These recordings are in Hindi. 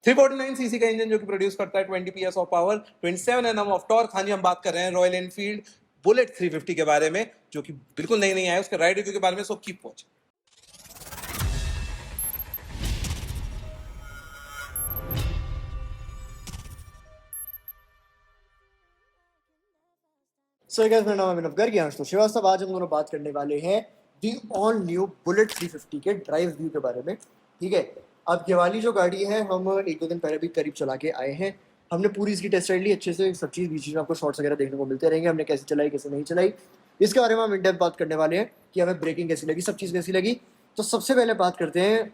349 सीसी का इंजन जो कि प्रोड्यूस करता है 20 PS of power, 27 Nm of torque. हाँ जी, हम बात कर रहे हैं रॉयल एनफील्ड बुलेट 350 के बारे में, जो कि बिल्कुल नई आया, उसके राइड रिव्यू के बारे में। So keep watch. So guys, मेरा नाम है अभिनव गर्ग, यहाँ श्रीवास्तव। आज हम दोनों बात करने वाले हैं दी ऑल न्यू बुलेट 350 के ड्राइव व्यू के बारे में। ठीक है, अब ये वाली जो गाड़ी है हम एक दो दिन पहले भी करीब चला के आए हैं। हमने पूरी इसकी टेस्ट राइड ली अच्छे से, सब चीज़ बीच में आपको शॉर्ट्स वगैरह देखने को मिलते रहेंगे, हमने कैसे चलाई कैसे नहीं चलाई, इसके बारे में हम इन डेप्थ बात करने वाले हैं कि हमें ब्रेकिंग कैसी लगी, सब चीज़ कैसी लगी। तो सबसे पहले बात करते हैं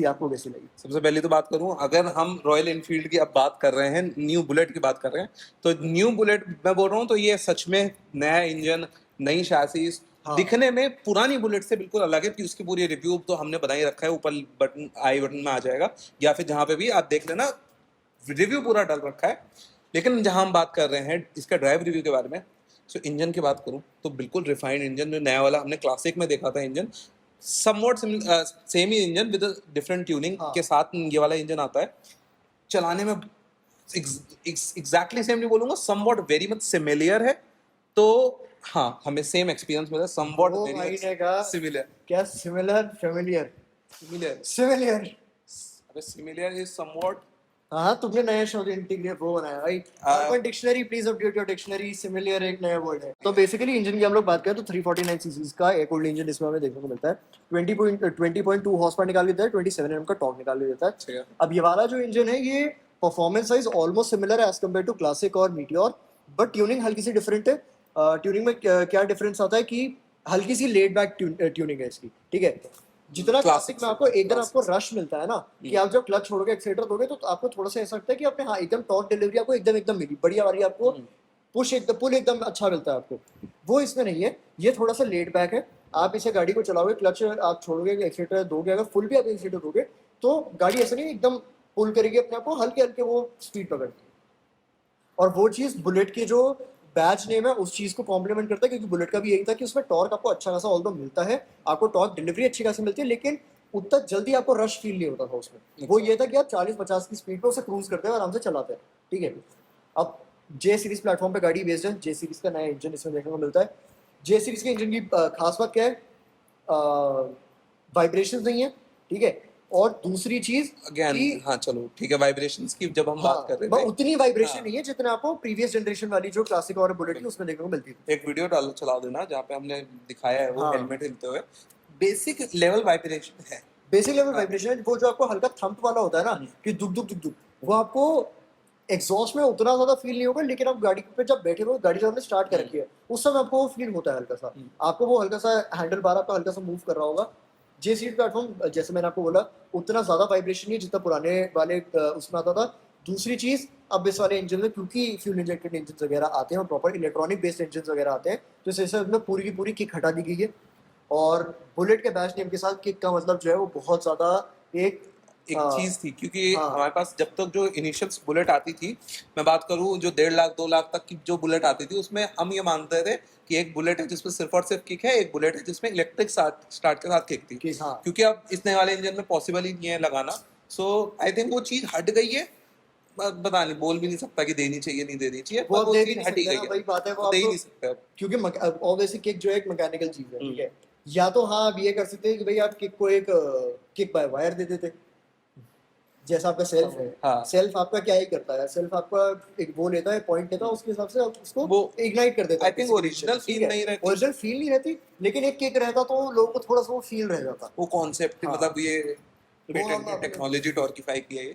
आपको कैसी लगी। सबसे पहले तो बात करूं, अगर हम रॉयल एनफील्ड की अब बात कर रहे हैं, न्यू बुलेट की बात कर रहे हैं, तो न्यू बुलेट मैं बोल रहा हूं तो ये सच में नया इंजन, नई शासीज, हाँ। दिखने में पुरानी बुलेट से बिल्कुल अलग है। कि उसकी पूरी रिव्यू तो हमने बना ही रखा है, ऊपर बटन आई बटन में आ जाएगा, या फिर जहां पे भी आप देख लेना, रिव्यू पूरा डाल रखा है। लेकिन जहां हम बात कर रहे हैं इसका ड्राइव रिव्यू के बारे में, तो इंजन की बात करूं तो बिल्कुल रिफाइंड इंजन, जो नया वाला हमने क्लासिक में देखा था engine, somewhat same he engine with different tuning के साथ ये वाला इंजन आता है। चलाने में एग्जैक्टली सेम नहीं बोलूंगा, समवॉट वेरी मच सिमिलियर है। तो हाँ, हमें सेम एक्सपीरियंस मिला, समवॉट वेरी सिमिलर। क्या सिमिलर, फेमिलियर, सिमिलर सिमिलियर? अबे सिमिलर इज समवॉट। हाँ, तुमने नया शब्द इंटीग्रेट वो बनाया भाई। Urban dictionary, please update your dictionary. Similar एक नया वर्ड है। तो बेसिकली इंजन की हम लोग बात करें तो 349 सीसी का एक ओल्ड इंजन इसमें हमें देखने को मिलता है। 20.2 हॉर्स पावर निकाल के देता है, 27 Nm का टॉर्क निकाल के देता है। अब ये वाला जो इंजन है ये परफॉर्मेंस वाइज ऑलमोस्ट सिमिलर है एज कम्पेयर टू क्लासिक और मीटियोर, बट ट्यूनिंग हल्की सी डिफरेंट है। ट्यूनिंग में क्या डिफरेंस आता है कि हल्की सी लेड बैक ट्यूनिंग है इसकी। ठीक है, जितना क्लासिक में आपको एकदम आपको रश मिलता है ना, कि आप जब क्लच छोड़ोगे एक्सीलरेटर दोगे तो आपको थोड़ा सा ऐसा लगता है कि आपने हाँ एकदम टॉर्क डिलीवरी आपको एकदम मिली, बढ़िया वाली आपको पुल एकदम अच्छा मिलता है आपको। वो इसमें नहीं है, ये थोड़ा सा लेट बैक है। आप इसे गाड़ी को चलाओगे, क्लच आप छोड़ोगे, एक्सीलरेटर दोगे, अगर फुल भी आप एक्सीलरेटर दोगे तो गाड़ी ऐसा नहीं एकदम पुल करेगी अपने आप को, हल्के हल्के वो स्पीड पकड़ती है। और वो चीज़ बुलेट की जो बैच नेम है उस चीज़ को कॉम्प्लीमेंट करता है, क्योंकि बुलेट का भी यही था कि उसमें टॉर्क आपको अच्छा खासा ऑल्दो मिलता है, आपको टॉर्क डिलीवरी अच्छी खासी मिलती है, लेकिन उतना जल्दी आपको रश फील नहीं होता था उसमें। वो ये था कि आप 40-50 की स्पीड पे उसे क्रूज करते हैं, आराम से चलाते हैं। ठीक है, अब जे सीरीज प्लेटफॉर्म पे गाड़ी बेस्ड है, जे सीरीज का नया इंजन इसमें देखने को मिलता है। जे सीरीज के इंजन की खास बात क्या है, वाइब्रेशन नहीं है। ठीक है, और दूसरी चीज अगेन, हाँ चलो ठीक है, वाइब्रेशंस की जब हम बात कर रहे थे, उतनी वाइब्रेशन नहीं है जितना आपको प्रीवियस जनरेशन वाली जो क्लासिक और बुलेट थी उसमें देखने को मिलती थी। एक वीडियो चला देना जहाँ पे हमने दिखाया है वो हेलमेट हिलते हुए। बेसिक लेवल वाइब्रेशन है, बेसिक लेवल वाइब्रेशन है। वो जो आपको हल्का थंप वाला होता है ना, कि दुक दुक दुक दुक, वो आपको एग्जॉस्ट में उतना ज्यादा फील नहीं होगा, लेकिन आप गाड़ी पे जब बैठे हो, गाड़ी जब आपने स्टार्ट कर रखी है, उस समय आपको वो फील होता है हल्का सा, आपको वो हल्का सा हैंडल बार आपका हल्का सा मूव कर रहा होगा। जे सीट प्लेटफॉर्म जैसे मैंने आपको बोला उतना ज्यादा वाइब्रेशन नहीं जितना पुराने वाले उसमें आता था। दूसरी चीज, अब इस वाले इंजन में क्योंकि फ्यूल इंजेक्टेड इंजन वगैरह आते हैं और प्रॉपर इलेक्ट्रॉनिक बेस्ड इंजन वगैरह आते हैं, तो इस हिसाब में पूरी की पूरी किक हटा दी गई है। और बुलेट के बैच नेम के साथ किक का मतलब जो है वो बहुत ज्यादा एक चीज थी, क्योंकि हमारे पास जब तक जो इनिशियल बुलेट आती थी, मैं बात करूं जो 1.5 लाख 2 लाख तक की जो बुलेट आती थी, उसमें हम ये मानते थे कि एक बुलेट है जिसमें सिर्फ और सिर्फ किक है, एक बुलेट है जिसमें इलेक्ट्रिक स्टार्ट के साथ किक थी। क्योंकि अब इस नए वाले इंजन में पॉसिबल ही नहीं है लगाना। सो आई थिंक वो चीज हट गई है। पता नहीं, बोल भी नहीं सकता कि देनी चाहिए नहीं देनी चाहिए, वो चीज हटी गई है, वही बात है, वो दे ही नहीं सकते अब, क्योंकि ऑब्वियसली किक जो है एक मैकेनिकल चीज है। ठीक है, या तो हाँ आप ये कर सकते हैं कि भाई आप किक को एक किक बाय वायर दे देते, जैसा आपका सेल्फ है। हाँ। सेल्फ आपका क्या ही करता है, सेल्फ आपका एक वो लेता है, पॉइंट लेता है, उसके हिसाब से आप उसको वो इग्नाइट कर देता है। आई थिंक ओरिजिनल फील नहीं रहती, ओरिजिनल फील नहीं रहती, लेकिन एक किक रहता तो लोगों को थोड़ा सा वो फील रह जाता, वो कॉन्सेप्ट। मतलब ये टेक्नोलॉजी टॉर्किफाई की है ये।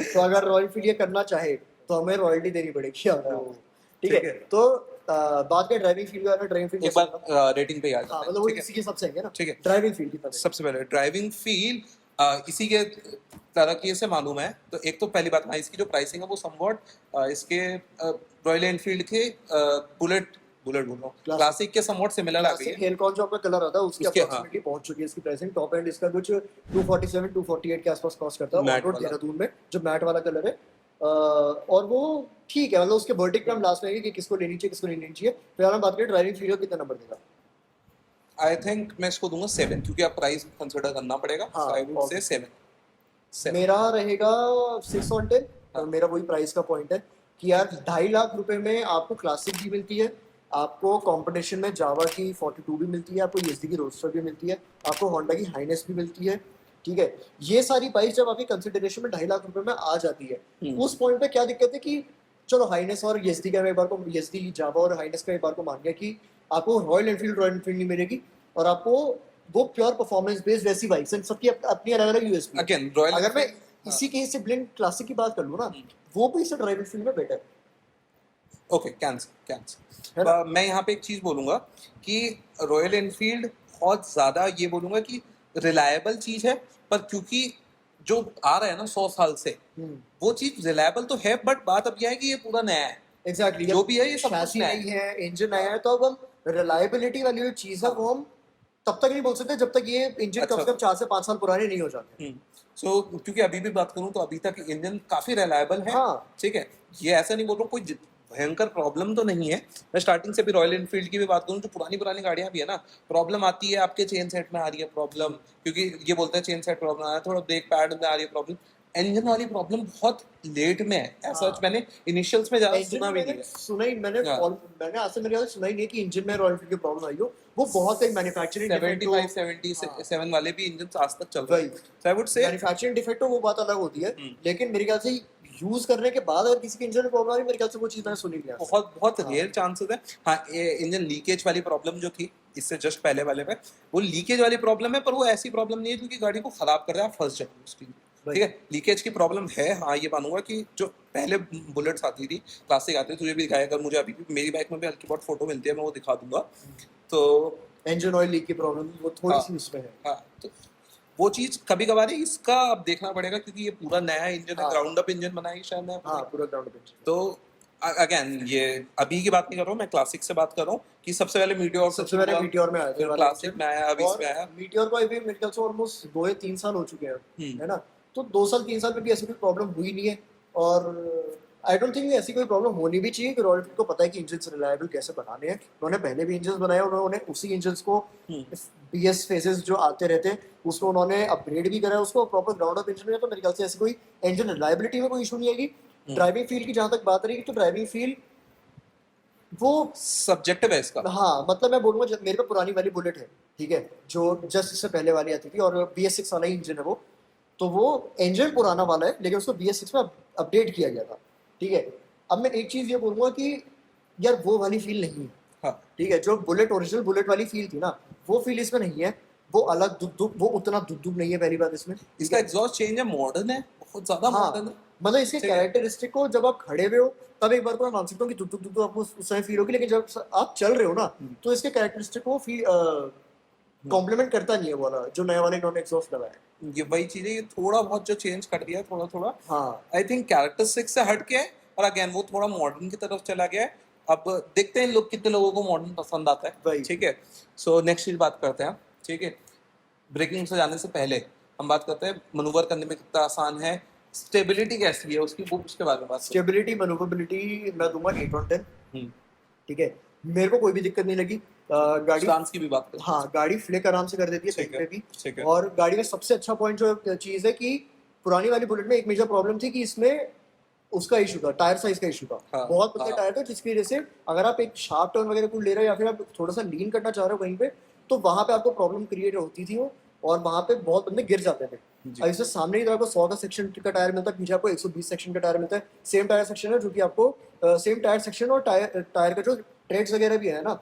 तो अगर रॉयल एनफील्ड ये करना चाहे तो हमें रॉयल्टी देनी पड़ेगी। ठीक है, तो बात करें ड्राइविंग फील्ड का। ड्राइविंग फील्ड एक बार रेटिंग पे आ जाता है, मतलब वो इसी के सबसे है ना। ठीक है, ड्राइविंग फील्ड की सबसे पहले ड्राइविंग फील इसी के तरह से मालूम है। तो एक तो पहली बात, हाँ, इसकी जो प्राइसिंग है वो समवॉट इसके रॉयल एनफील्ड के बुलेट बोल रहा हूँ क्लासिक के समवॉट सिमिलर आ गई है। हेलकॉन जो आपका कलर आता है उसकी अप्रॉक्सीमेटली पहुंच चुकी है इसकी प्राइसिंग। टॉप एंड इसका कुछ 247 248 के आसपास कॉस्ट करता है ऑन रोड देहरादून में, जो मैट वाला कलर है। और वो ठीक है, मतलब उसके वर्डिक्ट हम लास्ट में है कि किसको लेनी चाहिए किसको नहीं लेनी चाहिए। फिर हम बात करें ड्राइविंग फील कितना नंबर देगा। आई थिंक मैं इसको दूंगा 7, क्योंकि आप प्राइस कंसीडर करना पड़ेगा। आई वुड से 7 मेरा रहेगा 6 on 10। हाँ। मेरा वही प्राइस का पॉइंट है कि यार 2.5 लाख रुपए में आपको क्लासिक भी मिलती है, आपको कंपटीशन में जावा की 42 भी मिलती है, आपको ईएसडी की रोडस्टर भी मिलती है, आपको होंडा की हाइनेस भी मिलती है। ठीक है, ये सारी बाइक जब आपकी कंसिडरेशन में 2.5 लाख रुपए में आ जाती है, उस पॉइंट पे क्या दिक्कत है कि चलो हाइनेस और ईएसडी का मैं एक बार को ईएसडी जावा और हाइनेस का एक बार को मान गया कि आपको रॉयल एनफील्ड नहीं मिलेगी, और आपको वो प्योर परफॉर्मेंस बेस्ड वैसी बाइक्स हैं, सबकी अपनी अलग अलग यूएसपी। अगेन रॉयल अगर मैं इसी केस से ब्लेंड क्लासिक की बात कर लूँ ना, वो भी इसे ड्राइविंग फील्ड में बेटर ओके कैंसिल है ना? कैंसिल। मैं यहाँ पे एक चीज बोलूंगा कि रॉयल एनफील्ड बहुत ज्यादा ये बोलूंगा कि रिलायबल चीज है, पर क्योंकि जो आ रहा है ना 100 साल से, वो चीज रिलायबल तो है, बट बात अब यह है कि ये पूरा नया है। एग्जैक्टली, जो भी है ये सब कुछ चैसी नया नहीं है। है, इंजन नया है, तो अब हम रिलायबिलिटी वाली जो चीज है वो हम तब तक नहीं बोल सकते जब तक ये इंजन कम अच्छा। से कम 4 से 5 साल पुराने नहीं हो जाते। सो क्योंकि अभी भी बात करूं तो अभी तक इंजन काफी रिलायबल है। हाँ। ठीक है, ये ऐसा नहीं बोल रहा हूं कोई भयंकर प्रॉब्लम तो नहीं है। मैं स्टार्टिंग से भी रॉयल एनफील्ड की भी बात करूं, जो पुरानी पुरानी गाड़ियां भी है ना, प्रॉब्लम आती है आपके चेन सेट में आ रही है प्रॉब्लम, क्योंकि ये बोलते हैं चेन सेट प्रॉब्लम आ रहा है, थोड़ा ब्रेक पैड में आ रही है प्रॉब्लम। इंजन वाली प्रॉब्लम बहुत लेट में है, ऐसा हाँ। मैंने इनिशियल्स में ज्यादा इंजन सुना भी नहीं मैंने है। सुना ही हाँ। मैंने आज से मेरे ख्याल से सुना ही नहीं है कि इंजन में रॉयल एनफील्ड की प्रॉब्लम आई हो। वो बहुत एक मैन्युफैक्चरिंग डिफेक्ट हो, 75 77 वाले भी इंजन आज तक चल रहे वही हैं, so I would say manufacturing defect हो, वो बात अलग होती है। लेकिन मेरे ख्याल से यूज करने के बाद अगर किसी के इंजन में प्रॉब्लम आ रही है, मेरे ख्याल से वो चीज मैंने सुनी नहीं है। बहुत बहुत हाँ। रेयर चांसेस है। हाँ, ये इंजन लीकेज वाली प्रॉब्लम जो थी इससे जस्ट पहले वाले पे, वो लीकेज वाली प्रॉब्लम है, पर वो ऐसी प्रॉब्लम नहीं है जो कि गाड़ी को खराब कर रहा है फर्स्ट जब उसकी। ठीक है, लीकेज की प्रॉब्लम है। हाँ, ये मानूंगा कि जो पहले बुलेट्स आती थी, क्लासिक आती थी, तुझे भी दिखाया कर, मुझे अभी भी मेरी बाइक में भी हल्की बहुत फोटो मिलती है, मैं वो दिखा दूंगा। तो इंजन ऑयल लीक की प्रॉब्लम वो थोड़ी हाँ, सी उसमें है। हाँ, तो वो चीज कभी कभार है, इसका अब देखना पड़ेगा क्योंकि ये पूरा नया इंजन है, हाँ। ग्राउंड अप इंजन बनाया है शायद नया हाँ, पूरा। पूरा ग्राउंड पे। तो अगेन ये अभी की बात नहीं कर रहा हूँ, मैं क्लासिक से बात कर रहा हूँ कि सबसे पहले मीटियोर से सबसे पहले मीटियोर में आया था, फिर क्लासिक में आया, अब इसमें आया। मीटियोर को अभी मेरे ख्याल से ऑलमोस्ट 2 या 3 साल हो चुके हैं, है ना? तो 2 साल 3 साल में भी ऐसी कोई प्रॉब्लम हुई नहीं है, और आई डोंट थिंक ऐसी कोई प्रॉब्लम होनी भी चाहिए कि रॉयल एनफील्ड को पता है कि इंजन रिलायबल कैसे बनाने हैं। उन्होंने पहले भी इंजन बनाए, उन्होंने उसी इंजन को बीएस फेजेस जो आते रहते हैं उसको उन्होंने अपग्रेड भी करा है, उसको प्रॉपर ग्राउंड अप इंजन में। तो मेरे ख्याल से ऐसी कोई इंजन रिलायबिलिटी में कोई इशू नहीं आएगी। ड्राइविंग फील की जहां तक बात रही, तो ड्राइविंग फील वो सब्जेक्टिव है इसका। हाँ, मतलब मैं बोलूंगा मेरे पे पुरानी वाली बुलेट है, ठीक है, जो जस्ट इससे पहले वाली आती थी, और BS6 वाला ही इंजन है वो। तो वो इंजन पुराना वाला है, लेकिन उसको BS6 में अपडेट किया गया था। ठीक है, अब मैं एक चीज ये बोलूंगा कि यार वो वाली फील नहीं है। हाँ, ठीक है, जो बुलेट ओरिजिनल बुलेट वाली फील थी ना, वो फील इसमें नहीं है। वो अलग दुख वो उतना दुख नहीं है, पहली बात इसमें। इसका एग्जॉस्ट चेंज है, मॉडर्न है, बहुत ज्यादा मॉडर्न है। मतलब इसके ठीक है। कैरेक्टरिस्टिक को जब आप खड़े हुए हो तब एक बार को मैं मान सकता हूँ कि दुख आपको उस समय फील होगी, लेकिन जब आप चल रहे हो ना, तो इसके कैरेक्टरिस्टिक को फील कॉम्प्लीमेंट करता नहीं है वाला जो नया वाले इन्होंने एग्जॉस्ट लगाया है। ये वही चीज है, ये थोड़ा बहुत जो चेंज कर दिया है, थोड़ा थोड़ा हाँ, आई थिंक कैरेक्टरिस्टिक से हट के है, और अगेन वो थोड़ा मॉडर्न की तरफ चला गया है। अब देखते हैं लोग, कितने लोगों को मॉडर्न पसंद आता है। वही। ठीक है, सो नेक्स्ट चीज बात करते हैं। ठीक है, ब्रेकिंग से जाने से पहले हम बात करते हैं मनूवर करने में कितना आसान है, स्टेबिलिटी कैसी है उसकी, वो उसके बारे में बात करते स्टेबिलिटी मैन्युवरेबिलिटी मैं दूंगा 8 on 10। हैं। ठीक है, मेरे को कोई भी दिक्कत नहीं लगी। गाड़ी स्टांस की भी बात करते हैं। हाँ, गाड़ी फ्लिक आराम से कर देती है ठीक कहीं है, पे भी। ठीक है। और गाड़ी का सबसे अच्छा पॉइंट जो चीज़ है कि पुरानी वाली बुलेट में एक मेजर प्रॉब्लम थी कि इसमें उसका इशू था, टायर साइज का इशू था। हाँ, बहुत पतले हाँ। टायर थे, जिसकी वजह से अगर आप एक शार्प टर्न वगैरह को ले रहे हो या फिर आप थोड़ा सा लीन करना चाह रहे हो वहीं पे, तो वहां पे आपको प्रॉब्लम क्रिएट होती थी वो, और वहां पे बहुत बंदे गिर जाते थे। जी। अब इससे सामने की तरफ आपको 100 का सेक्शन का टायर मिलता है, पीछे आपको 120 सेक्शन का टायर मिलता है। सेम टायर सेक्शन है, जो कि आपको सेम टायर सेक्शन और टायर का जो ट्रेड्स वगैरह भी है ना,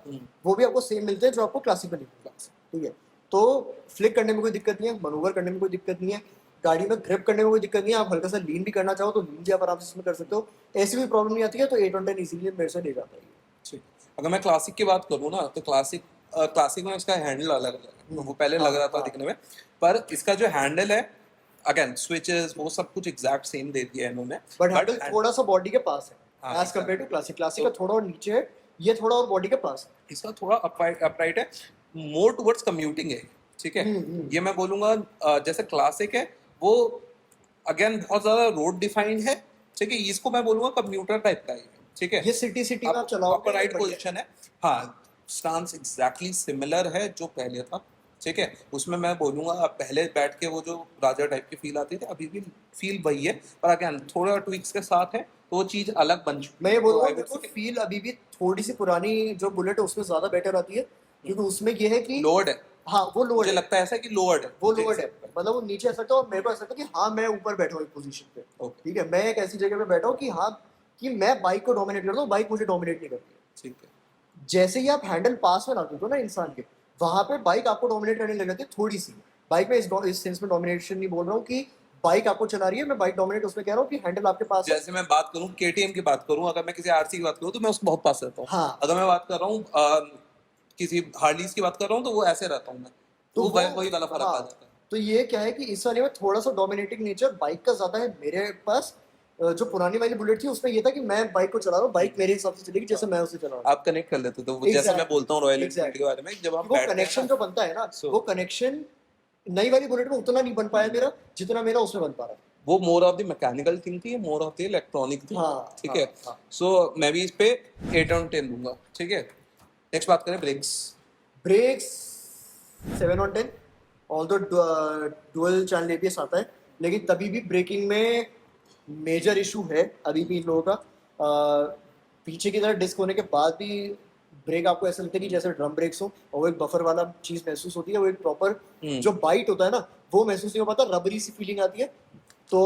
वो भी आपको सेम मिलते हैं जो आपको क्लासिक में नहीं मिलता। ठीक है, तो फ्लिक करने में कोई दिक्कत नहीं है, मनूवर करने में कोई दिक्कत नहीं है, गाड़ी में ग्रिप करने में कोई दिक्कत नहीं है। आप हल्का सा लीन भी करना चाहो तो लीन भी आप आराम से इसमें कर सकते हो, ऐसी कोई प्रॉब्लम नहीं आती है। तो 8 on 10 इजीली मेरे से ले जाता है। ठीक। अगर मैं क्लासिक की बात करूँ ना, तो क्लासिक में इसका हैंडल अलग है, वो पहले लग रहा था हाँ। दिखने में, पर इसका जो हैंडल है, अगेन स्विचेस वो सब कुछ एग्जैक्ट सेम दे दिया है इन्होंने, बट हैंडल थोड़ा सा बॉडी के पास हाँ, है as compared to classic. Classic का थोड़ा और नीचे है, ये थोड़ा और बॉडी के पास है। इसका थोड़ा अपराइट है, मोर टुवर्ड्स कम्यूटिंग है। ठीक है, ये मैं बोलूंगा जैसे क्लासिक है वो अगेन बहुत ज्यादा रोड डिफाइंड है। ठीक है, इसको मैं बोलूंगा कम्यूटर टाइप का ही है। ठीक है, ये सिटी में आप चलाओ, राइट पोजीशन है। हाँ, स्टांस एग्जैक्टली सिमिलर है जो पहले था। ठीक है। उसमें मैं बोलूंगा आप पहले बैठ के वो जो राजा टाइप की फील आती थी अभी भी फील वही है, पर अगेन थोड़ा ट्विक्स के साथ है तो वो चीज अलग बन चुकी मैं ये है। तो बोलूंगा आई मेरे को वुड फील अभी भी थोड़ी सी पुरानी जो बुलेट है उसमें ज्यादा बेटर आती है, क्योंकि उसमें ये है कि लोअर्ड है, हाँ वो लोअर्ड मुझे है, लगता है ऐसा कि लोअर्ड है, वो मुझे लोअर्ड ऐसा है, लगता है। मतलब वो नीचे ऐसा लगता है और मेरे को ऐसा लगता है कि हाँ मैं ऊपर बैठा हूँ एक पोजीशन पे। ओके, ठीक है, मैं एक ऐसी जगह पे बैठा हूँ कि हाँ कि मैं बाइक को डोमिनेट करता हूँ, बाइक मुझे डोमिनेट नहीं करती है। ठीक है। जैसे ही आप हैंडल पास में लाते हो ना इंसान के, वहां पे बाइक आपको डोमिनेट करने लग जाती है थोड़ी सी। बाइक में इस सेंस में डोमिनेशन नहीं बोल रहा हूँ कि बाइक आपको चला रही है, मैं बाइक डोमिनेट उसमें कह रहा हूँ कि हैंडल आपके पास है। जैसे मैं बात करूं केटीएम की बात करूं, अगर मैं किसी आरसी की बात करूं तो मैं उसको बहुत पास रहता हूँ। हाँ अगर मैं बात कर रहा हूँ किसी हार्लीज की बात कर रहा हूँ तो वो ऐसे रहता हूँ मैं, तो तो वो वो वही वाला फर्क आ हाँ जाता है। तो ये क्या है कि इस वाले में थोड़ा सा डोमिनेटिंग नेचर बाइक का ज्यादा है मेरे पास। जो पुरानी वाली बुलेट थी उसमें ये था कि मैं बाइक को चला रहा हूँ, बाइक मेरे हिसाब से चलेगी जैसे मैं उसे चला रहा हूँ। आप कनेक्ट कर लेते तो जैसे मैं एग्जैक्टली बोलता हूँ रॉयल एनफील्ड के एग्जैक्टली, बारे में, जब आप वो बैठते हैं कनेक्शन ना जो बनता है ना, सो वो कनेक्शन नई वाली बुलेट में उतना नहीं बन पाया मेरा जितना मेरा उसमें बन पा रहा वो more of the mechanical thing थी, मोर ऑफ द इलेक्ट्रॉनिक है। थी। हाँ ठीक हाँ है। हाँ। सो मैं भी इस पे 8/10 दूंगा। ठीक है। नेक्स्ट बात करें brakes. Brakes 7/10, although dual channel ABS आता है, लेकिन तभी भी ब्रेकिंग में मेजर इशू है अभी भी इन लोगों का। पीछे की तरफ डिस्क होने के बाद भी ब्रेक आपको ऐसा लगता है कि जैसे ड्रम ब्रेक्स हो, और वो एक बफर वाला चीज महसूस होती है, वो एक प्रॉपर जो बाइट होता है ना वो महसूस नहीं हो पाता, रबरी सी फीलिंग आती है। तो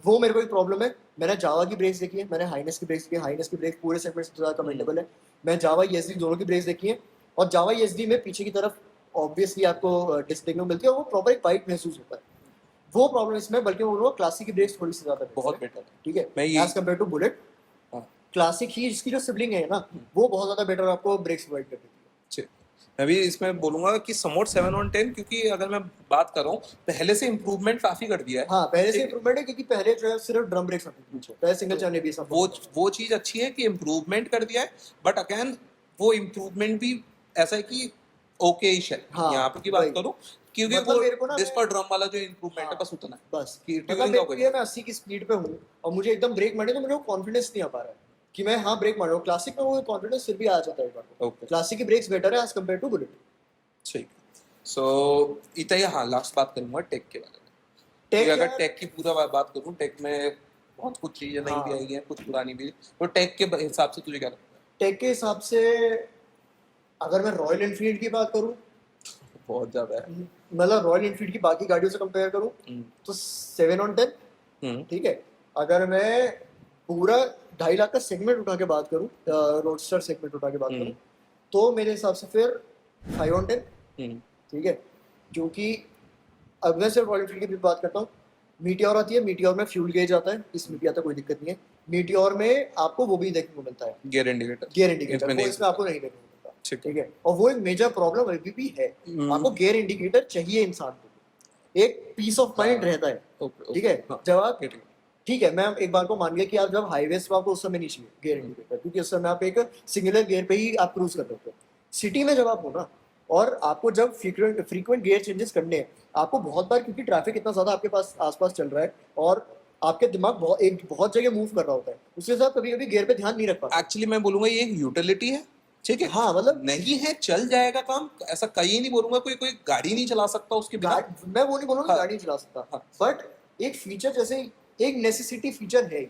वो मेरे को एक प्रॉब्लम है। मैंने जावा की ब्रेक्स देखी है, मैंने हाइनेस की ब्रेक्स देखी है, हाइनेस की ब्रेक पूरे सेगमेंट से ज़्यादा कमेंडेबल है। मैं जावा ESD दोनों की ब्रेक्स देखी है, और जावा ESD में पीछे की तरफ ऑब्वियसली आपको डिस्क देखने को मिलती है और वो प्रॉपर एक बाइट महसूस होता है। वो प्रॉब्लम इसमें, बल्कि वो क्लासिक की ब्रेक्स थोड़ी सी ज़्यादा बहुत बेटर है। बेटर है। ठीक है, मैं ये एज कम्पेयर टू बुलेट, हाँ, क्लासिक ही इसकी जो सिबलिंग है ना वो बहुत ज़्यादा बेटर आपको ब्रेक्स प्रोवाइड कर देती है। ठीक। मैं भी इसमें बोलूंगा कि समोट 7/10, क्योंकि अगर मैं बात कर रहा हूँ पहले से इम्प्रूवमेंट काफी कर दिया है। हाँ पहले से ठीक है। इंप्रूवमेंट है, क्योंकि पहले जो है सिर्फ ड्रम ब्रेक्स आती थी पीछे, पहले सिंगल चैनल एबीएस आपको वो मिलता था। वो चीज अच्छी है कि इम्प्रूवमेंट कर दिया है, बट अगेन वो इम्प्रूवमेंट भी ऐसा है कि ओके है हाँ यहाँ पे की वही, बात करूँ, क्योंकि मतलब वो मेरे को ना डिस्क और ड्रम वाला जो इम्प्रूवमेंट है हाँ बस उतना है बस, कि मतलब ट्यूनिंग मेरे का को कोई ये मैं 80 की स्पीड पे हूँ और मुझे एकदम ब्रेक मारने, तो मुझे कॉन्फिडेंस नहीं आ पा रहा है कि मैं हाँ ब्रेक मार रहा हूँ। क्लासिक में वो कॉन्फिडेंस फिर भी आ जाता है एक बार को। ओके। क्लासिक की ब्रेक्स बेटर है एज कम्पेयर टू बुलेट। ठीक। सो इतना हाँ लास्ट बात करूंगा टेक के बारे में, क्योंकि टेक अगर यार, टेक की पूरा बात करूँ, टेक में बहुत कुछ चीजें नई भी हाँ आई हैं, कुछ पुरानी भी। तो टेक के हिसाब से तुझे क्या लगता है? टेक के हिसाब से अगर मैं रॉयल एनफील्ड की बात करूँ, बहुत ज्यादा है। मतलब रॉयल एनफील्ड की बाकी गाड़ियों से कंपेयर करूँ हम्म। तो 7/10। हम्म। ठीक है, अगर मैं पूरा 2.5 लाख का सेगमेंट उठा के बात करूँ, रोडस्टर सेगमेंट उठा के बात करूँ, तो मेरे हिसाब से फिर 5/10। ठीक है, क्योंकि अब मैं सिर्फ रॉयल एनफील्ड की भी बात करता हूँ। मीटियोर आती है, मीटियोर में फ्यूल गेज आता है, इसमें भी आता है, कोई दिक्कत नहीं है। मीटियोर में आपको वो भी देखने को मिलता है, गियर इंडिकेटर। गियर इंडिकेटर, इसमें वो नहीं इसमें आपको नहीं देखने को मिलता। ठीक। ठीक है, और वो एक मेजर प्रॉब्लम अभी भी है। आपको गियर इंडिकेटर चाहिए इंसान को, एक पीस ऑफ माइंड रहता है। ओके ठीक है, हाँ जब आप ठीक है। ठीक है, मैं एक बार को मान गया कि आप जब हाईवेज पे आपको उस समय नहीं चाहिए गियर इंडिकेटर, क्योंकि उस समय आप एक सिंगुलर गियर पे ही आप क्रूज कर सकते हो। सिटी में जब आप हो ना, और आपको जब फ्रीक्वेंट गियर चेंजेस करने हैं, आपको बहुत बार, क्योंकि ट्रैफिक इतना ज्यादा आपके पास आसपास चल रहा है और आपके दिमाग बहुत जगह मूव कर रहा होता है, उसके साथ कभी कभी गियर पे ध्यान नहीं रख पाता। एक्चुअली मैं बोलूंगा ये एक यूटिलिटी है। ठीक है। हाँ मतलब नहीं है चल जाएगा काम, ऐसा कहीं नहीं बोलूंगा, कोई कोई गाड़ी नहीं चला सकता उसके बिना। मैं वो नहीं बोलूंगा हाँ, गाड़ी नहीं चला सकता, हाँ। बट एक फीचर, जैसे एक नेसेसिटी फीचर है ये।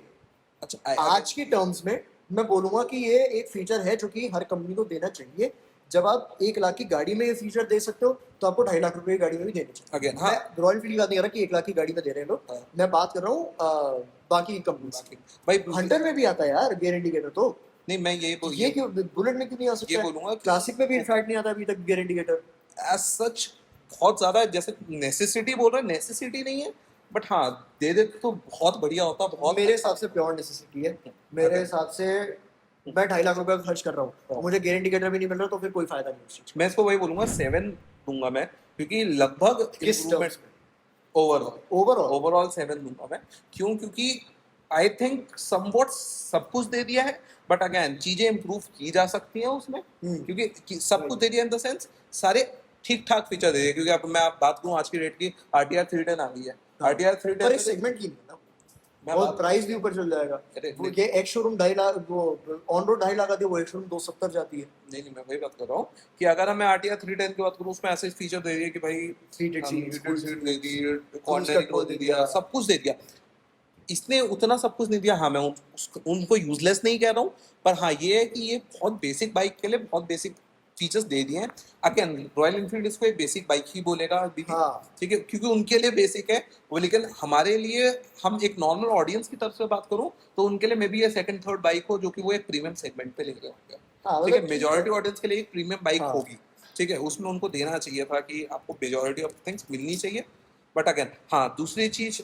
अच्छा आज के टर्म्स में मैं बोलूंगा कि ये एक फीचर है जो कि हर कंपनी को देना चाहिए। जब आप 1 लाख की गाड़ी में ये फीचर दे सकते हो, तो आपको 2.5 लाख रुपए की गाड़ी में भी देने चाहिए। अगेन हाँ मैं रॉयल फील्ड की बात नहीं कर रहा कि 1 लाख की गाड़ी में दे रहे हैं लोग, हाँ, मैं बात कर रहा हूँ बाकी कंपनी बाकी भाई हंटर में भी आता है यार गियर इंडिकेटर, तो नहीं मैं ये क्यों बुलेट में क्यों नहीं आ ये सकता है? बोलूंगा कि क्लासिक में भी इनफैक्ट नहीं आता अभी तक गियर इंडिकेटर। एज सच बहुत ज्यादा जैसे नेसेसिटी बोल रहा है, नेसेसिटी नहीं है, बट हाँ दे दे तो बहुत बढ़िया होता, बहुत मेरे अच्छा हिसाब से प्योर नेसेसिटी है। मेरे हिसाब से मैं 2.5 लाख रुपए का खर्च कर रहा हूँ और मुझे गियर इंडिकेटर भी नहीं मिल रहा, तो फिर कोई फायदा नहीं उस चीज मैं इसको वही बोलूंगा 7 दूंगा मैं, क्योंकि लगभग किस इम्प्रूवमेंट टर्म्स में? ओवरऑल ओवरऑल ओवरऑल 7 दूंगा मैं। क्यों? क्योंकि आई थिंक समवॉट सब कुछ दे दिया है, बट अगेन चीजें इंप्रूव की जा सकती हैं उसमें, क्योंकि सब कुछ दे दिया इन द सेंस सारे ठीक ठाक फीचर दे दिए। क्योंकि अब मैं आप बात करूं आज की डेट की, RTR 310 आ गई है। RTR पर 310 इस सेगमेंट की नहीं है ना, मैं और बात प्राइस भी ऊपर चल जाएगा। अरे वो ये एक शोरूम 2.5 लाख, वो ऑन रोड 2.5 लाख आती है, वो एक शोरूम 270 जाती है। नहीं नहीं, मैं वही बात कर रहा हूँ कि अगर हमें आरटीआर 310 की बात करूँ, उसमें ऐसे फीचर दे दिए कि भाई हीटेड हीटेड सीट्स, सीट दे दी, क्रूज कॉर्नरिंग कंट्रोल वो दे दे दिया। दिया, सब कुछ दे दिया। इसने उतना सब कुछ नहीं दिया। हाँ, मैं उनको यूजलेस नहीं कह रहा हूँ, पर हाँ ये है कि ये बहुत बेसिक बाइक के लिए बहुत बेसिक फीचर्स दे दिए हैं। अगेन रॉयल इनफील्ड इसको एक बेसिक बाइक ही बोलेगा अभी भी, हाँ ठीक है, क्योंकि उनके लिए बेसिक है वो। लेकिन हमारे लिए, हम एक नॉर्मल ऑडियंस की तरफ से बात करूं तो उनके लिए मे बी ये सेकंड थर्ड बाइक हो, जो कि वो एक प्रीमियम सेगमेंट पे लेके होंगे। हाँ ठीक है, मतलब ठीक है। मेजोरिटी ऑडियंस के लिए एक प्रीमियम बाइक हाँ होगी, ठीक है, उसमें उनको देना चाहिए था कि आपको मेजोरिटी ऑफ थिंग्स मिलनी चाहिए। बट अगेन हाँ, दूसरी चीज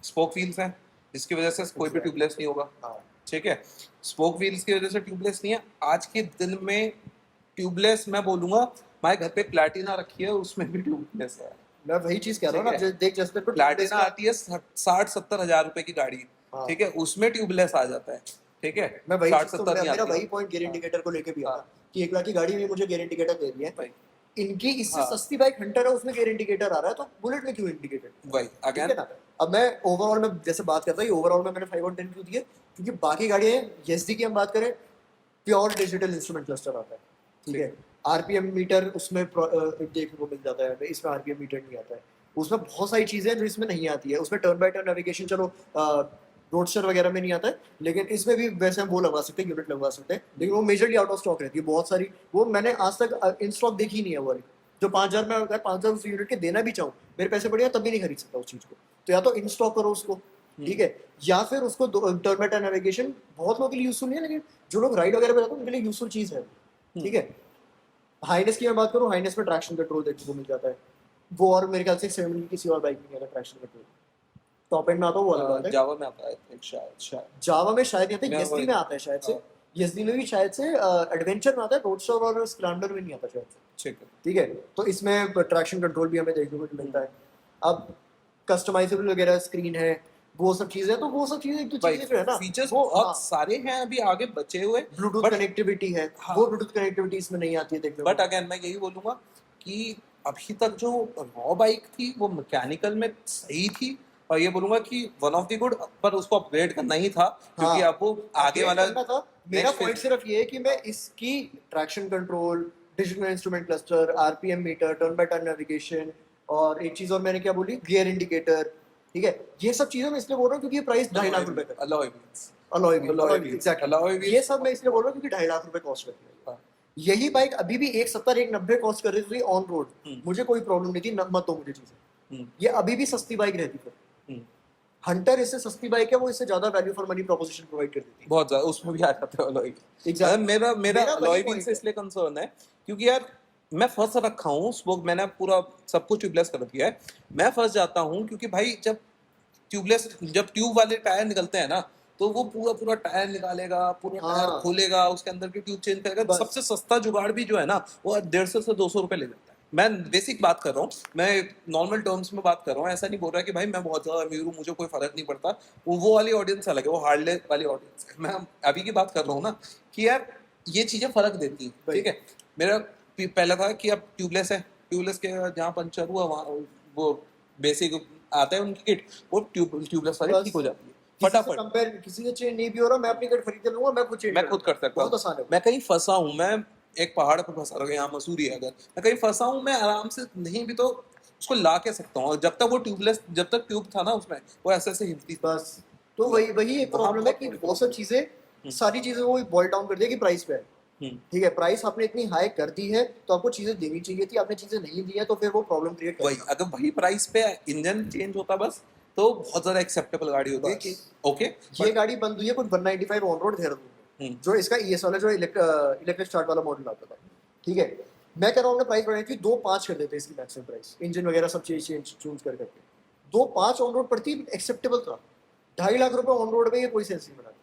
स्पोक व्हील्स हैं, जिसकी वजह से कोई भी Exactly. ट्यूबलेस नहीं होगा। हाँ ठीक है, स्पोक व्हील्स की वजह से ट्यूबलेस नहीं है। आज के दिन में ट्यूबलेस मैं बोलूंगा, हमारे घर पे प्लैटिना रखी है, उसमें भी ट्यूबलेस है। मैं वही चीज कह रहा हूँ ना, ठीक है। देख जैसे तेरे को ट्यूबलेस प्लैटिना का। आती है 60-70 हज़ार रुपए की गाड़ी, हाँ ठीक है, उसमें ट्यूबलेस आ जाता है। ठीक है, मैं वही चीज, तो 60-70 नहीं मेरा आती वही है। पॉइंट गियर हाँ इंडिकेटर को लेके भी हाँ आता कि 1 लाख की गाड़ी में मुझे गियर इंडिकेटर दे दिया है। भाई, इनकी इससे हाँ सस्ती बाइक हंटर है, उसमें गियर इंडिकेटर आ रहा है, तो बुलेट में क्यों इंडिकेटर? वही ठीक है अगेन। ना। अब मैं ओवरऑल में जैसे बात करता हूँ, ओवरऑल में मैंने 5 और 10 क्यों दिए, क्योंकि बाकी गाड़ियाँ एसडी की हम बात करें, प्योर डिजिटल इंस्ट्रूमेंट क्लस्टर आता है। ठीक है, आरपीएम मीटर उसमें देखने को मिल जाता है, इसमें आरपीएम मीटर नहीं आता है। उसमें बहुत सारी चीजें हैं जो इसमें नहीं आती है। उसमें टर्न बाय टर्न नेविगेशन चलो रोडस्टर वगैरह में नहीं आता है, लेकिन इसमें भी वैसे हम वो लगवा सकते हैं, यूनिट लगवा सकते हैं, लेकिन वो मेजरली आउट ऑफ स्टॉक रहती है बहुत सारी। वो मैंने आज तक इन स्टॉक देखी नहीं है वो वाली, जो 5,000 में अगर 5,000 उस यूनिट के देना भी चाहूँ, मेरे पैसे बढ़िया तब भी नहीं खरीद सकता उस चीज को। तो या तो इन स्टॉक करो उसको, ठीक है, या फिर उसको टर्न बाय टर्न नेविगेशन बहुत लोगों के लिए यूजफुल नहीं है, लेकिन जो लोग राइड वगैरह पे जाते हैं उनके लिए यूजफुल चीज है। ठीक है, हाइनेस की मैं बात करूँ, हाइनेस में ट्रैक्शन कंट्रोल देखने को मिल जाता है। वो और मेरे ख्याल से 7 किसी और बाइक में नहीं आता ट्रैक्शन कंट्रोल। टॉप एंड में आता है वो अलग बात है। जावा में आता है शायद शायद जावा में शायद नहीं आता, मैं एसडी में आता है शायद से। हाँ, एसडी में भी शायद से एडवेंचर में आता है, रोडस्टर और स्प्लेंडर में नहीं आता शायद से। ठीक है। ठीक है, तो इसमें ट्रैक्शन कंट्रोल भी हमें देखने को मिलता है। अब कस्टमाइजेबल वगैरह स्क्रीन है, वो सब चीजें, तो वो सब चीजें तो भाई चीजें जो है ना फीचर्स वो, बहुत हाँ, सारे हैं अभी आगे बचे हुए। ब्लूटूथ बट कनेक्टिविटी है, हाँ, वो ब्लूटूथ कनेक्टिविटी इसमें नहीं आती है देखने बट को। अगेन मैं यही बोलूंगा कि अभी तक जो रॉ बाइक थी वो मैकेनिकल में सही थी, और ये बोलूंगा कि वन ऑफ द गुड, पर उसको अपग्रेड करना ही था, क्योंकि हाँ अब वो आगे अपडेट वाला करना था। मेरा नेक्स्ट पॉइंट फेज। सिर्फ ये है कि मैं इसकी traction control, digital instrument cluster, RPM meter, turn by turn navigation, और एक चीज और मैंने क्या बोली, गियर इंडिकेटर, ठीक है, ये सब चीजें मैं इसलिए बोल रहा हूँ क्योंकि ये प्राइस 2.5 लाख रुपए का alloy wheels, alloy alloy wheel, wheels, exactly, alloy wheels। ये सब मैं इसलिए बोल रहा हूँ क्योंकि 2.5 लाख रुपए कॉस्ट करती है। हाँ, यही बाइक अभी भी 170 190 कॉस्ट कर रही थी ऑन रोड, मुझे कोई प्रॉब्लम नहीं थी, मत दो मुझे चीजें, ये अभी भी सस्ती बाइक रहती फिर। हंटर इससे सस्ती बाइक है, वो इससे ज्यादा value for money proposition provide कर देती है। बहुत ज्यादा उसमें भी आ जाते हैं अलॉय। Exactly. मेरा मेरा मेरा वही अलॉय point व्हील से है। इसलिए कंसर्न है क्योंकि यार मैं फंस रखा हूँ स्पोक, मैंने पूरा सब कुछ ट्यूबलेस कर दिया है, मैं फंस जाता हूँ क्योंकि भाई जब ट्यूब वाले टायर निकलते हैं ना, तो वो पूरा पूरा टायर निकालेगा, पूरा टायर हाँ खोलेगा, उसके अंदर की ट्यूब चेंज करेगा। बस, सबसे सस्ता जुगाड़ भी जो है ना, वो 150 से 200 रुपए ले लेता है। मैं बेसिक बात कर रहा हूँ, मैं नॉर्मल टर्म्स में बात कर रहा हूँ, ऐसा नहीं बोल रहा कि भाई मैं बहुत ज्यादा अमीर हूँ मुझे कोई फर्क नहीं पड़ता। वो वाली ऑडियंस अलग है, वो हार्डले वाली ऑडियंस है। मैं अभी की बात कर रहा हूँ ना कि यार ये चीजें फर्क देती हैं। ठीक है, मेरा पहला था कि अब ट्यूबलेस है, ट्यूबलेस के जहाँ पंचर हुआ वहाँ वो बेसिक आता है उनकी किट, वो ट्यूबलेस वाली ठीक हो जाती है फटाफट। कंपेयर किसी से चेंज नहीं भी हो रहा, मैं अपनी गाड़ी खरीद लूंगा, मैं खुद चेंज मैं खुद कर सकता बहुत हूँ। आसान है। मैं कहीं फंसा हूँ, मैं एक पहाड़ पर फंसा रहा हूँ, यहाँ मसूरी है, अगर मैं कहीं फंसा हूँ, मैं आराम से नहीं भी तो उसको ला के सकता हूँ। और जब तक वो ट्यूबलेस, जब तक ट्यूब था ना उसमें, वो ऐसे ऐसे हिलती थी। बस, तो वही वही एक वहाँ प्रॉब्लम है बहुत कि बड़ी वो सब चीजें, सारी चीजें वो बॉइल डाउन कर दिया कि प्राइस पे है। ठीक है, प्राइस आपने इतनी हाई कर दी है तो आपको चीजें देनी चाहिए थी, आपने चीजें नहीं दी है तो फिर वो प्रॉब्लम क्रिएट वही करेगा। अगर वही प्राइस पे इंजन चेंज होता बस, तो बहुत ज्यादा एक्सेप्टेबल गाड़ी होती है कि ओके। ये गाड़ी बंद हुई है कुछ 195 ऑन रोड देहरादून में, जो इसका ईएस वाला जो इलेक्ट्रिक स्टार्ट वाला मॉडल आता था। ठीक है, मैं कह रहा हूँ प्राइस बढ़ाई थी 2.5 कर देते इसकी मैक्सिमम प्राइस, इंजन वगैरह सब चीज चूज कर करके 2.5 ऑन रोड पड़ती एक्सेप्टेबल था। 2.5 लाख रुपए ऑन रोड में ये कोई सेंस नहीं बनाती।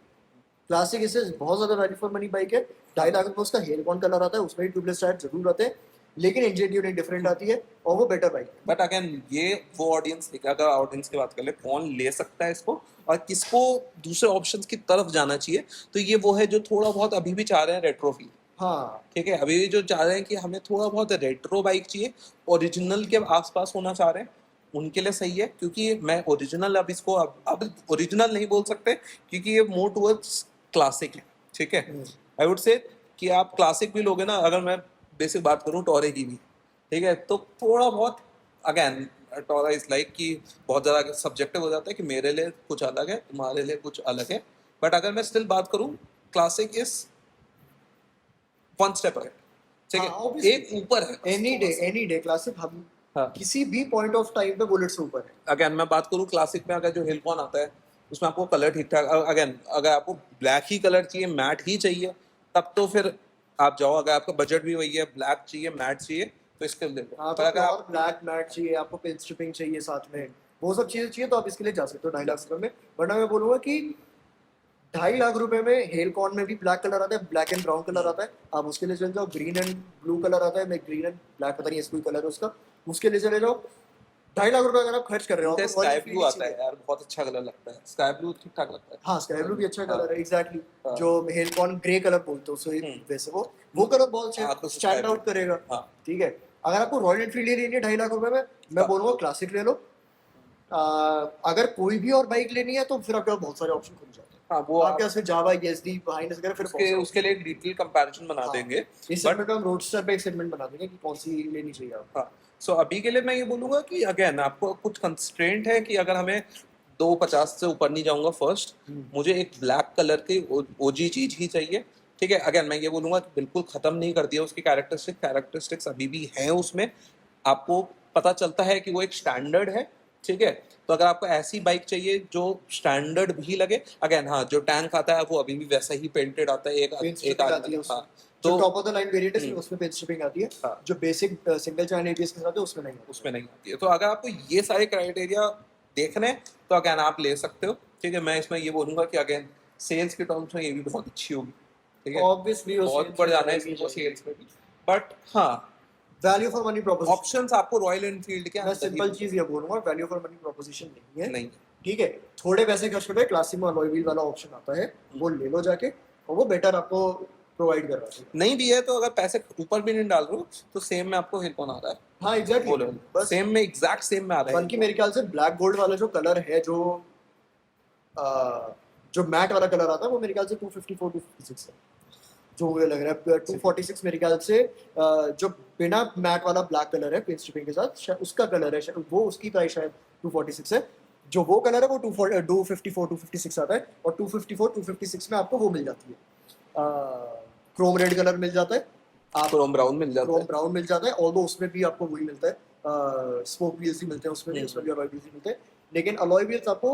क्लासिक इससे बहुत ज्यादा वैल्यू फॉर मनी बाइक है। 2.5 लाख रुपए उसका हेलकॉन कलर आता है, उसमें भी ट्यूबलेस टायर जरूर आते हैं, लेकिन इंजन ट्यूनिंग डिफरेंट आती है और वो बेटर बाइक है। बट अगेन ये वो ऑडियंस, अगर ऑडियंस की बात कर ले कौन ले सकता है इसको और किसको दूसरे ऑप्शंस की तरफ जाना चाहिए, तो ये वो है जो थोड़ा बहुत अभी भी चाह रहे हैं रेट्रो फील। हाँ ठीक है, अभी भी जो चाह रहे हैं कि हमें थोड़ा बहुत रेट्रो बाइक चाहिए, ओरिजिनल के आसपास होना चाह रहे हैं, उनके लिए सही है, क्योंकि मैं ओरिजिनल अब इसको अब ओरिजिनल नहीं बोल सकते क्योंकि ये मोर टुवर्ड्स क्लासिक है, ठीक है। आई वुड से कि आप क्लासिक भी लोगे ना, अगर मैं बेसिक बात करूँ टोरे की भी, ठीक है, तो थोड़ा बहुत अगेन टोरा इज लाइक कि बहुत ज़्यादा सब्जेक्टिव हो जाता है कि मेरे लिए कुछ अलग है, तुम्हारे लिए कुछ अलग है, बट अगर मैं स्टिल बात करूँ, classic is one step ahead, ठीक हाँ, है, obviously. एक ऊपर है एनी डे क्लासिक हम हाँ। किसी भी पॉइंट ऑफ टाइम पे बुलेट से ऊपर है। अगेन मैं बात करूँ क्लासिक में, अगर जो हिलकॉन आता है उसमें आपको कलर ठीक ठाक, अगेन अगर आपको ब्लैक ही कलर चाहिए, मैट ही चाहिए, तब तो फिर आप जाओ, अगर आपका बजट भी वही है, ब्लैक चाहिए मैट चाहिए, तो इसके लिए देखो। हाँ, पर तो अगर और आप ब्लैक मैट चाहिए आपको, पिन स्ट्रिपिंग चाहिए साथ में, वो सब चीजें चाहिए तो आप इसके लिए जा सकते हो 2.5 लाख रुपए में। वरना मैं बोलूंगा कि 2.5 लाख रुपए में हेलकॉन में भी ब्लैक कलर आता है, ब्लैक एंड ब्राउन कलर आता है, आप उसके लिए चले जाओ। ग्रीन एंड ब्लू कलर आता है, मैं ग्रीन एंड ब्लैक पता नहीं ऐसा कोई कलर है उसका, उसके लिए चले जाओ। 2.5 लाख रुपए अगर आप खर्च कर रहे हो, आपको स्काई रॉयल ब्लू एनफील्ड आता है यार, बहुत अच्छा कलर लगता है, स्काई ब्लू ठीक ठाक लगता है। हाँ, स्काई ब्लू भी अच्छा हाँ। कलर है, एग्जैक्टली। हाँ। जो हेलकॉन ग्रे कलर बोलते हो, सो वैसे वो कलर बहुत हाँ, तो स्टैंड sky आउट blue। करेगा। हाँ। ठीक है, अगर आपको रॉयल एनफील्ड ले लेनी है 2.5 लाख रुपए में, मैं हाँ। बोलूंगा क्लासिक ले लो। अगर कोई भी और बाइक लेनी है तो फिर आपके पास बहुत सारे ऑप्शन खुल जाते हैं। हाँ, वो आपके आप पास जावा, एसडी, हाइनेस वगैरह, फिर बहुत उसके सारे उसके लिए एक डिटेल कंपैरिजन बना हाँ। देंगे। इस बट सेगमेंट में हम रोडस्टर पे एक सेगमेंट बना देंगे कि कौन सी लेनी चाहिए आपको। हाँ, सो अभी के लिए मैं ये बोलूंगा कि अगेन आपको कुछ कंस्ट्रेंट है कि अगर हमें 250 से ऊपर नहीं जाऊंगा फर्स्ट, मुझे एक ब्लैक कलर की ओजी चीज ही चाहिए, ठीक है। अगेन मैं ये बोलूंगा कि बिल्कुल खत्म नहीं कर दिया उसकी कैरेक्टरिस्टिक्स अभी भी हैं उसमें, आपको पता चलता है कि वो एक स्टैंडर्ड है, ठीक है। तो अगर आपको ऐसी बाइक चाहिए जो स्टैंडर्ड भी लगे, अगेन हाँ, जो टैंक आता है वो अभी भी वैसा ही पेंटेड आता है, पेन एक स्ट्रिपिंग आती है आदमी उसमें। हाँ, जो तो top of the line variant है सिर्फ उसमें पेन स्ट्रिपिंग आती है, हाँ, जो बेसिक सिंगल चैनल एबीएस के साथ है उसमें नहीं है। उसमें नहीं आती है। तो अगर आपको ये सारे क्राइटेरिया देखने हैं तो अगेन आप ले सकते हो, ठीक है। मैं इसमें ये बोलूंगा कि अगेन सेल्स के टर्म्स में ये भी बहुत अच्छी होगी, ठीक है। ऑब्वियसली वो बहुत sales ऊपर में जाना है जाएगी, इसको जाएगी। सेल्स में भी, बट हाँ, value for money proposition. Options आपको रॉयल एनफील्ड के मैं अंदर ही सिंपल चीज ये बोलूंगा, वैल्यू फॉर मनी प्रोपोजिशन नहीं है। नहीं, ठीक है, थोड़े पैसे खर्च करो, क्लासिक में अलॉय व्हील वाला ऑप्शन आता है, वो ले लो जाके, और वो बेटर आपको प्रोवाइड कर रहा है। नहीं भी है तो अगर पैसे ऊपर भी नहीं डाल रहे हो तो सेम में आपको हिलकॉन आ रहा है, हाँ एग्जैक्टली, बोलो बस सेम में, एग्जैक्ट सेम में आ रहा है। बल्कि मेरे ख्याल से ब्लैक गोल्ड वाला जो कलर है, जो मैट वाला कलर आता है, वो मेरे ख्याल से 254 256 है, जो मुझे लग रहा है 246 मेरे ख्याल से। जो बिना मैट वाला ब्लैक कलर है पेन स्ट्रिपिंग के साथ, उसका कलर है वो, उसकी प्राइस शायद 246 है। जो वो कलर है वो 254 256 आता है, और 254 256 में आपको वो मिल जाती है, क्रोम रेड कलर मिल जाता है, आप क्रोम ब्राउन मिल जाता क्रोम है। ब्राउन मिल जाता है, और उसमें भी आपको वही मिलता है, स्पोक व्हील्स ही मिलते हैं उसमें भी, उसमें भी अलॉय व्हील्स ही मिलते हैं। लेकिन अलॉय व्हील्स आपको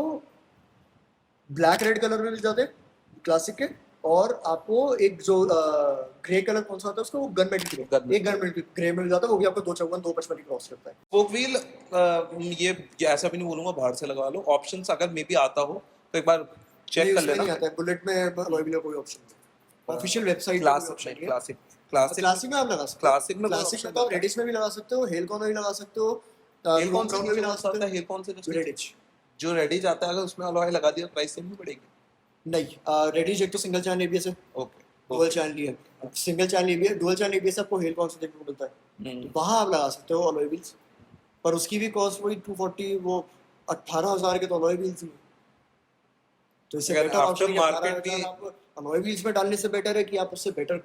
ब्लैक रेड कलर में मिल जाते हैं क्लासिक के, और आपको एक जो ग्रे कलर कौन सा होता है उसको, वो गन मेटल ग्रे, एक गन मेटल ग्रे मिल जाता है, वो भी आपको 254 255 क्रॉस करता है। स्पोक व्हील ये ऐसा भी नहीं बोलूंगा बाहर से लगा लो, ऑप्शंस अगर मे बी आता हो तो एक बार चेक कर उसमें लेना। नहीं आता है, बुलेट में अलॉय व्हील का कोई ऑप्शन नहीं, ऑफिशियल वेबसाइट पे कोई ऑप्शन नहीं है। क्लासिक क्लासिक में आप लगा सकते हो, क्लासिक में क्लासिक में तो आप रेडिश में भी लगा सकते हो, हेलकॉन में भी लगा सकते हो, हेलकॉन ब्राउन में भी लगा सकते हो। हेलकॉन से रेडिश जो रेडी जाता है, अगर उसमें अलॉय लगा दिया प्राइस सेम नहीं पड़ेगी। नहीं, रेडिश एक तो सिंगल चैनल एबीएस है, ओके, डुअल चैनल है, single channel ABS, dual channel ABS आपको हेलकॉन से देखने को मिलता है, तो वहाँ आप लगा सकते हो अलॉय व्हील्स, पर उसकी भी कॉस्ट वही 240, वो 18,000 के तो अलॉय व्हील्स ही। तो इससे अगर बेटर after ऑप्शन market भी- आप अलॉय व्हील्स में डालने से बेटर है कि आप उससे better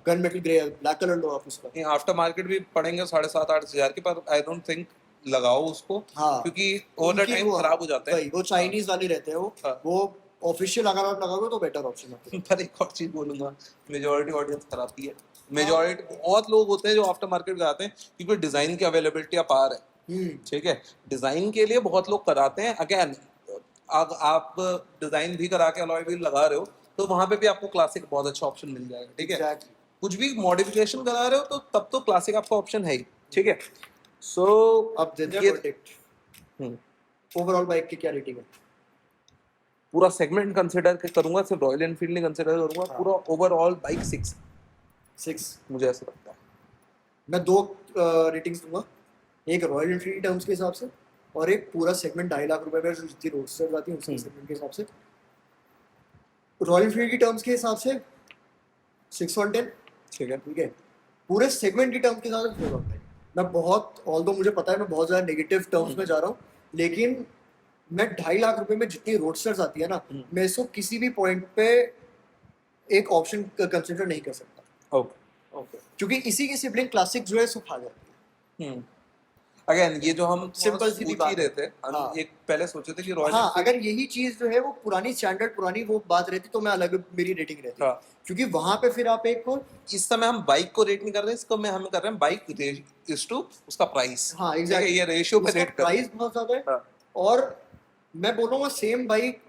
gun metal grey black colour लो आप उसका। आफ्टर मार्केट भी पड़ेंगे 7,500-8,000 के, पर आई डोंट थिंक लगाओ उसको, हाँ, क्योंकि ओवर द उनकी टाइम खराब हो जाते हैं। वही, वो चाइनीज वाले रहते हैं हाँ। वो ऑफिशियल अगर आप लगाओगे तो बेटर ऑप्शन है। पर एक और चीज बोलूंगा, मेजोरिटी ऑडियंस कराती है, मेजोरिटी बहुत लोग होते हैं जो आफ्टर मार्केट कराते हैं क्योंकि डिजाइन की अवेलेबिलिटी अपार है, ठीक है। डिजाइन के लिए बहुत लोग कराते हैं। अगेन आप डिजाइन भी करा के अलॉय व्हील लगा रहे हो तो वहां पे भी आपको क्लासिक बहुत अच्छा ऑप्शन मिल जाएगा, ठीक है। Exactly. कुछ भी मॉडिफिकेशन करा रहे हो तो तब तो क्लासिक आपका ऑप्शन है ही, ठीक है। सो अब दे दे ये वर्डिक्ट, ओवरऑल बाइक की क्या रेटिंग है? पूरा सेगमेंट कंसिडर करूंगा, सिर्फ रॉयल एनफील्ड नहीं कंसिडर करूंगा, हाँ। पूरा ओवरऑल बाइक 6 मुझे ऐसा लगता है। मैं 2 रेटिंग्स दूंगा, एक रॉयल एनफील्ड टर्म्स के हिसाब से, और एक पूरा सेगमेंट 2.5 लाख रुपए में जो जितनी रोडस्टर आती है उसके सेगमेंट के हिसाब से। रॉयल एनफील्ड की टर्म्स के हिसाब से 6 on 10, ठीक है। ठीक है। पूरे सेगमेंट की टर्म्स के हिसाब से 4 on 10, मैं बहुत, ऑल्दो मुझे पता है मैं बहुत ज्यादा नेगेटिव टर्म्स में जा रहा हूँ, लेकिन मैं 2.5 लाख रुपए में जितनी रोडस्टर्स आती है ना, मैं इसको किसी भी पॉइंट पे एक ऑप्शन कंसिडर नहीं कर सकता, ओके ओके क्योंकि इसी की सिबलिंग क्लासिक जो है सो खा जाती है। अगेन ये जो हम Simple सी सोच ही बात है। रहे थे, हम हाँ। एक पहले सोचे थे कि रॉयल हाँ, अगर यही चीज जो है वो पुरानी स्टैंडर्ड पुरानी वो बात रहती तो मैं अलग मेरी रेटिंग रहती, हाँ। क्योंकि वहां पे फिर आप एक इस समय हम बाइक को रेट नहीं कर रहे, इसको में हम कर रहे हैं बाइक इज टू उसका प्राइस। हाँ ठीक है, एग्जैक्टली, ये रेशियो पे रेट कर रहे प्राइस बहुत ज्यादा है। हाँ। और मैं बोलूंगा सेम बाइक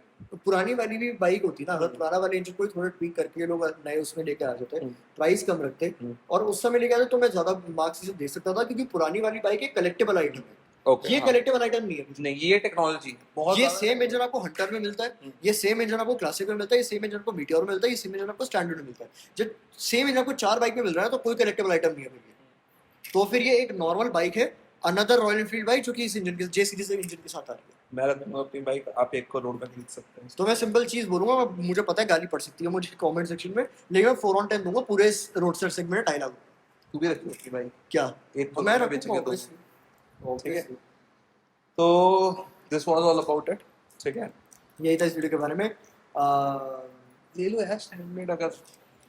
पुरानी वाली भी बाइक होती ना, अगर पुराना वाले इंजन को थोड़ा ट्वीक करके ये लोग नए उसमें लेके आ जाते, प्राइस कम रखते और उस समय लेके आते तो मैं ज्यादा मार्क्स इसे दे सकता था, क्योंकि पुरानी वाली बाइक एक कलेक्टेबल आइटम है। ओके, ये हाँ। कलेक्टेबल आइटम नहीं है कुछ। नहीं, ये टेक्नोलॉजी बहुत ये ज्यादा- सेम इंजन आपको हंटर में मिलता है, ये सेम इंजन आपको क्लासिक में मिलता है, ये सेम इंजन आपको मीटियोर में मिलता है, ये सेम इंजन आपको स्टैंडर्ड में मिलता है। जब सेम इंजन आपको 4 बाइक में मिल रहा है तो कोई कलेक्टेबल आइटम नहीं है फिर ये। तो फिर ये एक नॉर्मल बाइक है, अनदर रॉयल एनफील्ड बाइक जो कि इस इंजन के जे सीरीज इंजन के साथ आ रही है। मैं कहूंगा अपनी बाइक आप एक करोड़ में खरीद सकते हैं। तो मैं सिंपल चीज बोलूंगा, मुझे पता है गाली पड़ सकती है मुझे कमेंट सेक्शन में, लेकिन मैं 4/10 दूंगा पूरे इस रोडस्टर सेगमेंट में 2.5 लाख। तू भी रखी अपनी बाइक क्या एक मैं करोड़ में बेचेंगे रखूंगा तो। obviously। ठीक है, तो this was all about it. ठीक है, यही था इस वीडियो के बारे में। ले लो यार स्टैंडर्ड, अगर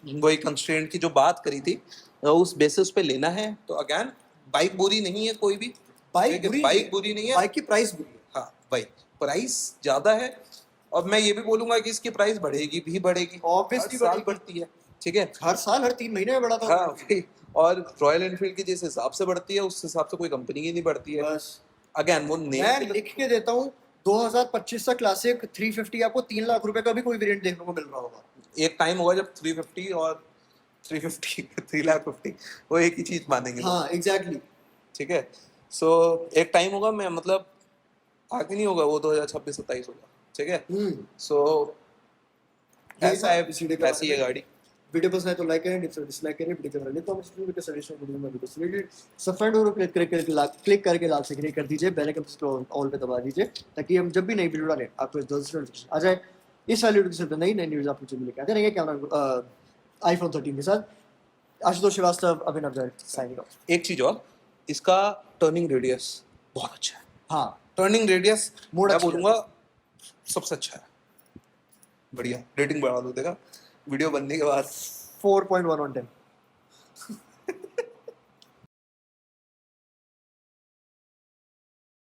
वही कंस्ट्रेंट की जो बात करी थी उस बेसिस पे लेना है तो अगेन बाइक बुरी नहीं है कोई भी, बाइक बुरी बाइक बुरी नहीं है, बाइक की प्राइस बुरी है। हाँ भाई प्राइस ज्यादा है, और मैं ये भी बोलूंगा कि इसकी प्राइस बढ़ेगी भी बढ़ेगी, Obviously हर साल बढ़ेगी। बढ़ती है। ठीक है, हर साल हर 3 महीने में बढ़ा था। हाँ भाई, और रॉयल एनफील्ड की जिस हिसाब से बढ़ती है उस हिसाब से कोई कंपनी ही नहीं बढ़ती है। बस अगेन वो मैं लिख के देता हूँ 2025 का क्लासिक 350 आपको 3 लाख रुपए का भी कोई वेरिएंट देखने को मिल रहा होगा। एक टाइम होगा जब 350 और 350 3,50,000 वो एक ही चीज मानेंगे। हाँ एग्जैक्टली। ठीक है, सो एक टाइम होगा, मैं मतलब आगे नहीं होगा, वो 2026-27 होगा। ठीक है, सो ऐसा है, ऐसी है गाड़ी। वीडियो पसंद है तो लाइक करें, डिसलाइक करें, वीडियो के बारे में तो मुझे सजेशन वीडियो में वीडियो रिलेटेड सब्सक्राइब और क्लिक करके लाल से कर दीजिए, बेल आइकन को ऑल पे दबा दीजिए, ताकि हम जब भी नई वीडियो डालें आपको जल्द से जल्द आ जाए। इस वाली वीडियो के साथ नई न्यूज़ आपको जल्दी लेके आते रहेंगे कैमरा iPhone 13 के साथ। आशुतोष श्रीवास्तव, अभिनव जैन साइनिंग ऑफ। एक चीज और, इसका टर्निंग रेडियस बहुत अच्छा है। हाँ टर्निंग रेडियस मोड मैं अच्छा है। बोलूंगा सबसे अच्छा है, बढ़िया। रेटिंग बढ़ा दो, देखा वीडियो बनने के बाद 4.1 on 10।